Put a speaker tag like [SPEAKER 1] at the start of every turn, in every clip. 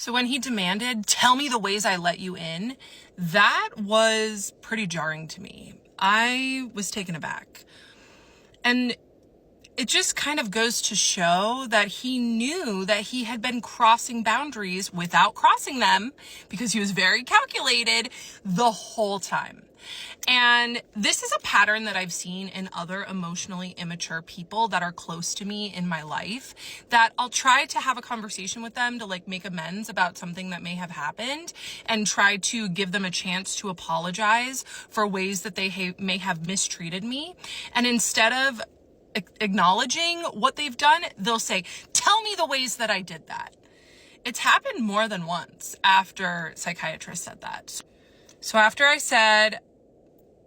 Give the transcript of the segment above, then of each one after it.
[SPEAKER 1] So when he demanded, tell me the ways I let you in, that was pretty jarring to me. I was taken aback. And it just kind of goes to show that he knew that he had been crossing boundaries without crossing them because he was very calculated the whole time. And this is a pattern that I've seen in other emotionally immature people that are close to me in my life, that I'll try to have a conversation with them to like make amends about something that may have happened and try to give them a chance to apologize for ways that they may have mistreated me. And instead of acknowledging what they've done, they'll say, tell me the ways that I did that. It's happened more than once after psychiatrist said that. So after I said,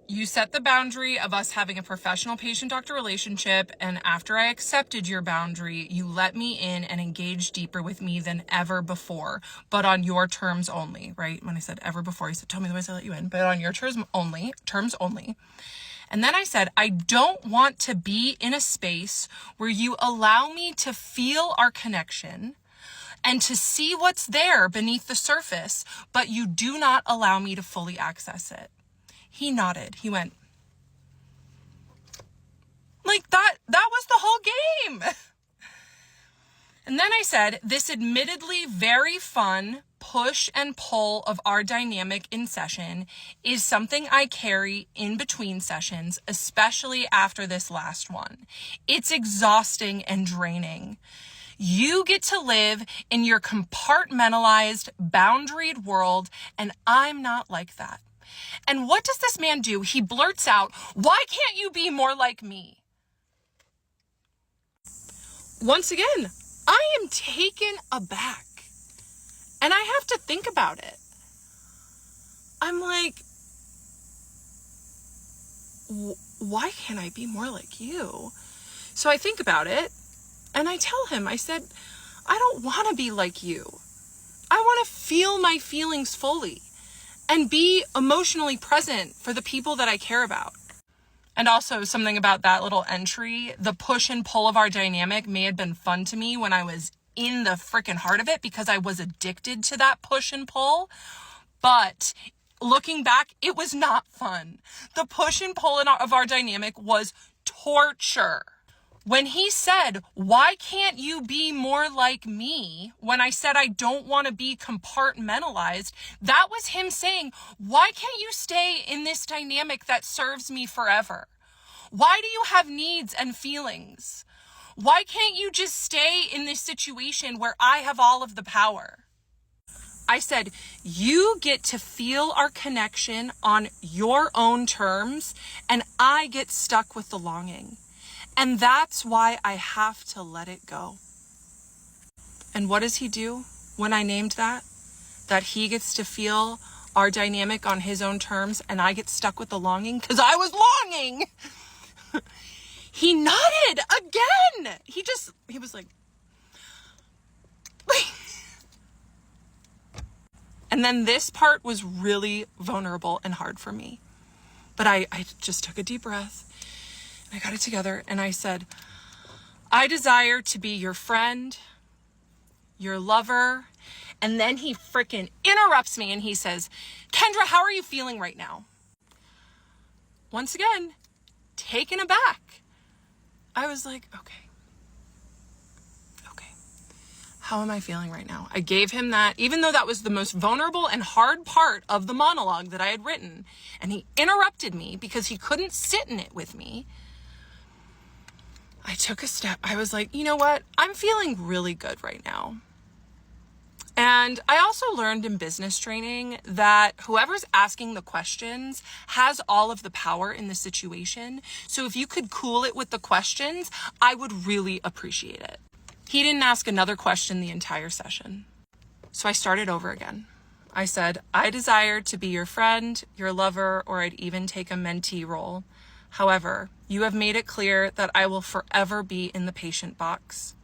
[SPEAKER 1] you set the boundary of us having a professional patient-doctor relationship, and after I accepted your boundary, you let me in and engaged deeper with me than ever before, but on your terms only, right? When I said ever before, he said, tell me the ways I let you in, but on your terms only. And then I said, I don't want to be in a space where you allow me to feel our connection and to see what's there beneath the surface, but you do not allow me to fully access it. He nodded. He went, like that was the whole game. And then I said, this admittedly very fun push and pull of our dynamic in session is something I carry in between sessions, especially after this last one. It's exhausting and draining. You get to live in your compartmentalized, boundaried world, and I'm not like that. And what does this man do? He blurts out, why can't you be more like me? Once again, I am taken aback. And I have to think about it. I'm like, why can't I be more like you? So I think about it, and I tell him, I said, I don't want to be like you. I want to feel my feelings fully and be emotionally present for the people that I care about. And also something about that little entry, the push and pull of our dynamic may have been fun to me when I was in the freaking heart of it because I was addicted to that push and pull. But looking back, it was not fun. The push and pull of our dynamic was torture. When he said, why can't you be more like me? When I said I don't want to be compartmentalized, that was him saying, why can't you stay in this dynamic that serves me forever? Why do you have needs and feelings? Why can't you just stay in this situation where I have all of the power? I said, you get to feel our connection on your own terms, and I get stuck with the longing. And that's why I have to let it go. And what does he do when I named that? That he gets to feel our dynamic on his own terms and I get stuck with the longing because I was longing. He nodded again. He was like, and then this part was really vulnerable and hard for me. But I just took a deep breath. I got it together and I said, I desire to be your friend, your lover. And then he freaking interrupts me and he says, Kendra, how are you feeling right now? Once again, taken aback. I was like, okay. How am I feeling right now? I gave him that, even though that was the most vulnerable and hard part of the monologue that I had written. And he interrupted me because he couldn't sit in it with me. I took a step. I was like, you know what? I'm feeling really good right now. And I also learned in business training that whoever's asking the questions has all of the power in the situation. So if you could cool it with the questions, I would really appreciate it. He didn't ask another question the entire session. So I started over again. I said, I desire to be your friend, your lover, or I'd even take a mentee role. However, you have made it clear that I will forever be in the patient box.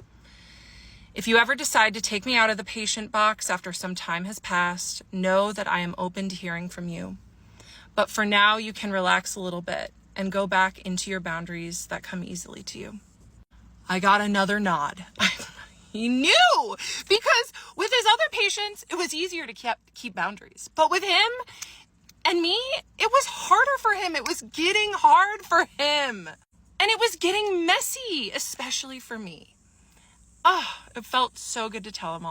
[SPEAKER 1] If you ever decide to take me out of the patient box after some time has passed, know that I am open to hearing from you. But for now, you can relax a little bit and go back into your boundaries that come easily to you. I got another nod. He knew, because with his other patients, it was easier to keep boundaries. But with him and me, it was harder for him. It was getting hard for him. And it was getting messy, especially for me. It felt so good to tell him all.